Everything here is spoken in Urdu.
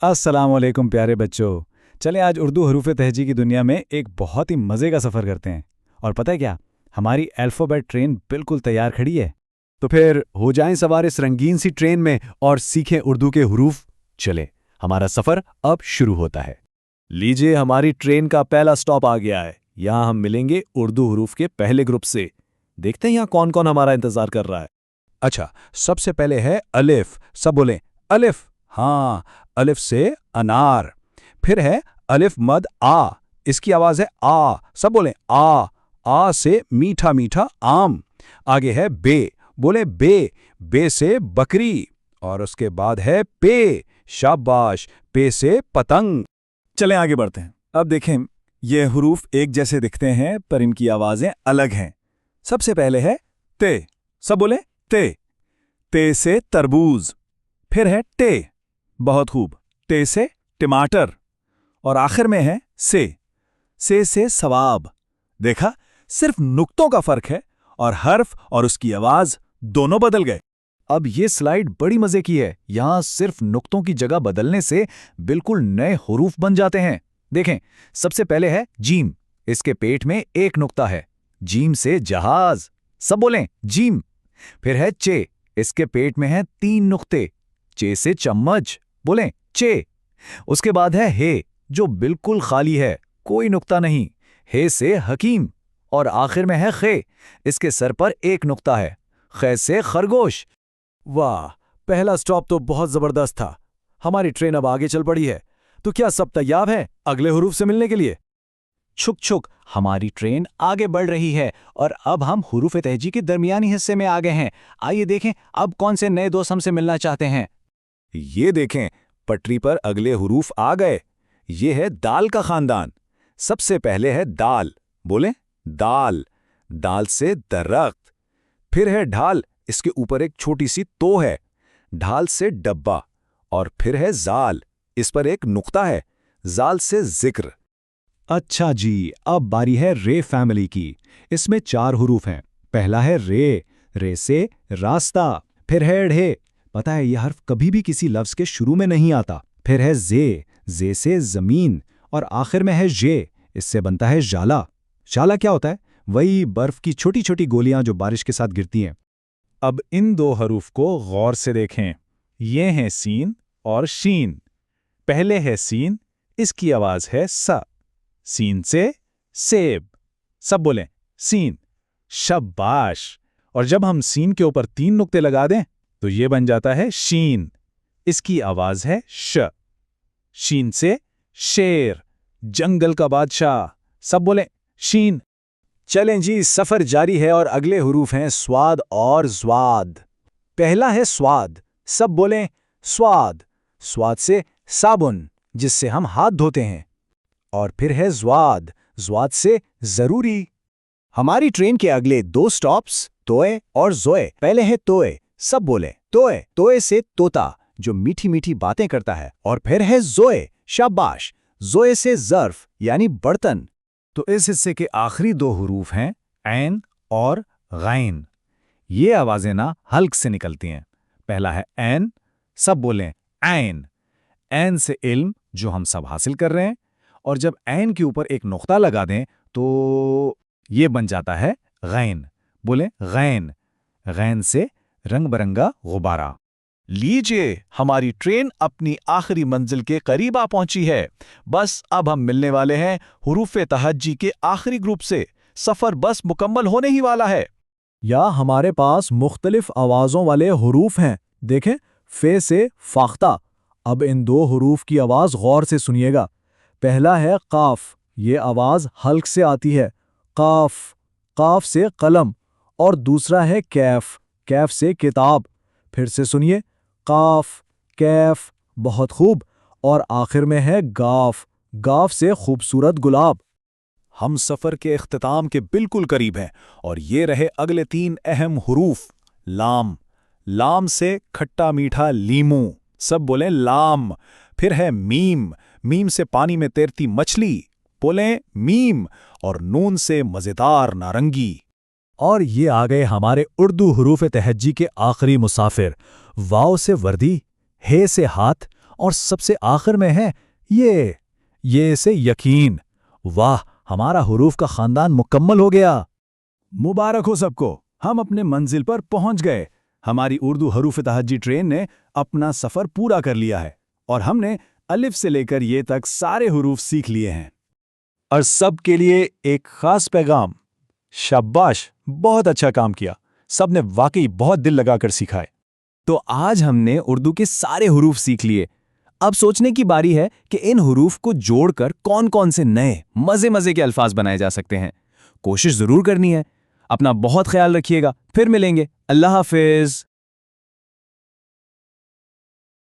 السلام علیکم پیارے بچوں، چلیں آج اردو حروف تہجی کی دنیا میں ایک بہت ہی مزے کا سفر کرتے ہیں۔ اور پتہ ہے کیا، ہماری الفابیٹ ٹرین بالکل تیار کھڑی ہے۔ تو پھر ہو جائیں سوار اس رنگین سی ٹرین میں اور سیکھیں اردو کے حروف۔ چلیں، ہمارا سفر اب شروع ہوتا ہے۔ لیجئے، ہماری ٹرین کا پہلا سٹاپ آ گیا ہے۔ یہاں ہم ملیں گے اردو حروف کے پہلے گروپ سے۔ دیکھتے ہیں یہاں کون کون ہمارا انتظار کر رہا ہے۔ اچھا، سب سے پہلے ہے الف۔ سب بولیں الف۔ ہاں، الف سے انار۔ پھر ہے الف مد آ، اس کی آواز ہے آ۔ سب بولیں آ۔ آ سے میٹھا میٹھا آم۔ آگے ہے بے، بولیں بے۔ بے سے بکری۔ اور اس کے بعد ہے پے، شاباش، پے سے پتنگ۔ چلیں آگے بڑھتے ہیں۔ اب دیکھیں، یہ حروف ایک جیسے دکھتے ہیں پر ان کی آوازیں الگ ہیں۔ سب سے پہلے ہے تے۔ سب بولیں تے۔ تے سے تربوز۔ پھر ہے ٹے، بہت خوب، ٹے سے ٹماٹر۔ اور آخر میں ہے سے۔ سے ثواب۔ دیکھا، صرف نقطوں کا فرق ہے اور حرف اور اس کی آواز دونوں بدل گئے۔ اب یہ سلائیڈ بڑی مزے کی ہے، یہاں صرف نقطوں کی جگہ بدلنے سے بالکل نئے حروف بن جاتے ہیں۔ دیکھیں، سب سے پہلے ہے جیم۔ اس کے پیٹ میں ایک نقطہ ہے، جیم سے جہاز۔ سب بولیں جیم۔ پھر ہے چے، اس کے پیٹ میں ہیں 3 نقطے، چے سے چمچ۔ بولیں چے۔ اس کے بعد ہے ہے، جو بالکل خالی ہے، کوئی نقطہ نہیں، ہے سے حکیم۔ اور آخر میں ہے خے، اس کے سر پر ایک نقطہ ہے، خے سے خرگوش۔ واہ، پہلا سٹاپ تو بہت زبردست تھا۔ ہماری ٹرین اب آگے چل پڑی ہے، تو کیا سب تیار ہیں اگلے حروف سے ملنے کے لیے؟ چھک چھک، ہماری ٹرین آگے بڑھ رہی ہے اور اب ہم حروف تہجی کے درمیانی حصے میں آگئے ہیں۔ آئیے دیکھیں اب کون سے نئے دوست ہم سے ملنا چاہتے ہیں۔ یہ دیکھیں، پٹری پر اگلے حروف آ گئے۔ یہ ہے دال کا خاندان۔ سب سے پہلے ہے دال۔ بولیں دال۔ دال سے درخت۔ پھر ہے ڈھال، اس کے اوپر ایک چھوٹی سی تو ہے، ڈھال سے ڈبہ۔ اور پھر ہے زال، اس پر ایک نقطہ ہے، زال سے ذکر۔ اچھا جی، اب باری ہے رے فیملی کی۔ اس میں 4 حروف ہیں۔ پہلا ہے رے، رے سے راستہ۔ پھر ہے ڑھے، پتہ ہے یہ حرف کبھی بھی کسی لفظ کے شروع میں نہیں آتا۔ پھر ہے زے، زے سے زمین۔ اور آخر میں ہے ژے، اس سے بنتا ہے ژالا۔ ژالا کیا ہوتا ہے؟ وہی برف کی چھوٹی چھوٹی گولیاں جو بارش کے ساتھ گرتی ہیں۔ اب ان 2 حروف کو غور سے دیکھیں، یہ ہیں سین اور شین۔ پہلے ہے سین، اس کی آواز ہے سا۔ سین سے سیب۔ سب بولیں سین۔ شاباش۔ اور جب ہم سین کے اوپر 3 نقطے لگا دیں تو یہ بن جاتا ہے شین، اس کی آواز ہے ش۔ شین سے شیر، جنگل کا بادشاہ۔ سب بولیں شین۔ چلیں جی، سفر جاری ہے اور اگلے حروف ہیں سواد اور زواد۔ پہلا ہے سواد۔ سب بولیں سواد۔ سواد سے صابن، جس سے ہم ہاتھ دھوتے ہیں۔ اور پھر ہے زواد، زواد سے ضروری۔ ہماری ٹرین کے اگلے 2 سٹاپس توئے اور زوئے۔ پہلے ہے توئے۔ سب بولیں توئے۔ توئے سے طوطا، جو میٹھی میٹھی باتیں کرتا ہے۔ اور پھر ہے زوئے، شاباش، زوئے سے ظرف یعنی برتن۔ تو اس حصے کے آخری 2 حروف ہیں عین اور غین۔ یہ آوازیں نا حلق سے نکلتی ہیں۔ پہلا ہے عین۔ سب بولیں عین۔ عین سے علم، جو ہم سب حاصل کر رہے ہیں۔ اور جب عین کے اوپر ایک نقطہ لگا دیں تو یہ بن جاتا ہے غین۔ بولیں غین۔ غین سے رنگ برنگا غبارہ۔ لیجئے، ہماری ٹرین اپنی آخری منزل کے قریب آ پہنچی ہے۔ بس اب ہم ملنے والے ہیں حروف تہجی کے آخری گروپ سے۔ سفر بس مکمل ہونے ہی والا ہے۔ یا ہمارے پاس مختلف آوازوں والے حروف ہیں۔ دیکھیں، فے سے فاختہ۔ اب ان 2 حروف کی آواز غور سے سنیے گا۔ پہلا ہے قاف، یہ آواز حلق سے آتی ہے، قاف۔ قاف سے قلم۔ اور دوسرا ہے کیف، کیف سے کتاب۔ پھر سے سنیے، قاف، کیف، بہت خوب۔ اور آخر میں ہے گاف، گاف سے خوبصورت گلاب۔ ہم سفر کے اختتام کے بالکل قریب ہیں اور یہ رہے اگلے 3 اہم حروف۔ لام۔ لام سے کھٹا میٹھا لیموں۔ سب بولیں لام۔ پھر ہے میم۔ میم سے پانی میں تیرتی مچھلی۔ بولیں میم۔ اور نون سے مزیدار نارنگی۔ اور یہ آ گئے ہمارے اردو حروف تہجی کے آخری مسافر۔ واؤ سے وردی، ہے سے ہاتھ اور سب سے آخر میں ہے یہ سے یقین۔ واہ، ہمارا حروف کا خاندان مکمل ہو گیا۔ مبارک ہو سب کو، ہم اپنے منزل پر پہنچ گئے۔ ہماری اردو حروف تہجی ٹرین نے اپنا سفر پورا کر لیا ہے اور ہم نے الف سے لے کر یہ تک سارے حروف سیکھ لیے ہیں۔ اور سب کے لیے ایک خاص پیغام، شاباش، بہت اچھا کام کیا، سب نے واقعی بہت دل لگا کر سیکھا ہے۔ تو آج ہم نے اردو کے سارے حروف سیکھ لیے۔ اب سوچنے کی باری ہے کہ ان حروف کو جوڑ کر کون کون سے نئے مزے کے الفاظ بنائے جا سکتے ہیں۔ کوشش ضرور کرنی ہے۔ اپنا بہت خیال رکھیے گا، پھر ملیں گے۔ اللہ حافظ۔